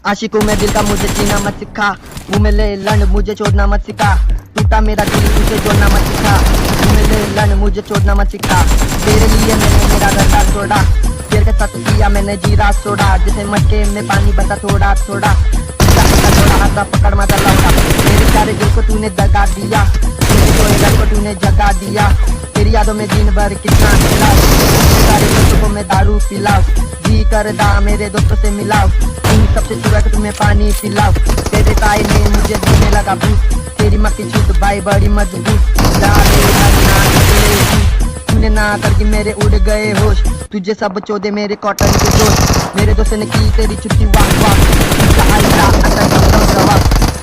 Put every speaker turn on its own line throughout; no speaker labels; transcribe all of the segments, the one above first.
आशिकों में दिल का मुझे जीना मत सिखा, मुँह में ले लन मुझे छोड़ना मत सिखा। टूटा मेरा दिल तुझे जोड़ना मत सिखा, मुँह में ले लन मुझे छोड़ना मत सिखा। तेरे लिए मैंने मेरा घर छोड़ा, तेरे के साथ किया मैंने जीरा छोड़ा। जैसे मटके में पानी बरसा थोड़ा थोड़ा, थोड़ा हाथा पकड़ मत लौटा। मेरे सारे दिल को तूने दगा दिया, मेरे सोए घर को तूने जगा दिया। तेरी यादों में दिन भर कितना खिलाओ, सारे दोस्तों को मैं दारू पिलाओ। जी कर दा मेरे दोस्तों से मिलाओ, तुम सबसे छुआ के तुम्हें पानी पिलाओ। तेरे ताई ने मुझे देने लगा भूत, तेरी माँ की छूट भाई बड़ी मजबूत। तूने ना करके मेरे उड़ गए होश, तुझे सब चौदे मेरे कॉटन के दोस्त। मेरे दोस्त ने की तेरी छुट्टी वाह वाह,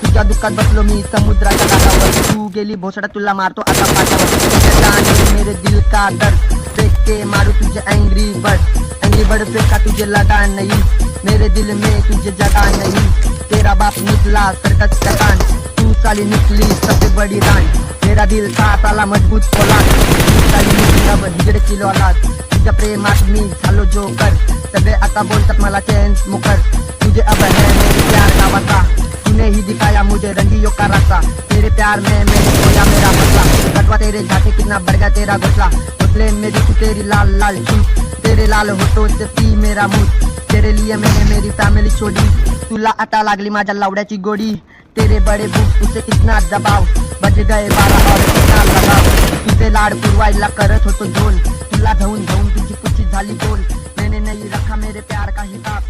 तुझ्या दुःखात बसलो मी समुद्राच्या काठावर। तू गेली भोसडा तुला मारतो आता पाठावर। मेरे दिल का दर्द देख के मारू तुझे एंग्री बर्ड फेंका तुझे लगा नहीं, मेरे दिल में तुझे जगह नहीं। तेरा बाप निकला सर्कस का कान, तू साली निकली सबसे बड़ी रान। मेरा दिल था साला मजबूत औलाद, तू साली निकली अब हिजड्याची औलाद। तुझ्या प्रेमात मी झालो जोकर, सगळे आता बोलतात मला चेंज मुकर। तुझे अब है मेरे प्यार का वसा, तूने ही दिखाया मुझे रंगियों का रास्ता। तेरे प्यार में मैंने खोया मेरा मसला, कटवा तेरे झाटे कितना बढ़ गया तेरा घोसला। घोसले में दिखी तेरी लाल लाल चूत, तेरे लाल होठों से पी मेरा मुंह। तेरे लिए मैंने मेरी फैमिली छोड़ी, तुला आता लागली माझ्या लावड्याची गोडी। तेरे बड़े बुक उसे कितना दबाव, बज गए 12 और कितना लगाव। तुझे लाड पुरवायला करत होतो झोल, तुला धावून धावून तुझी कुची झाली गोल। मैंने नहीं रखा मेरे प्यार का हिसाब,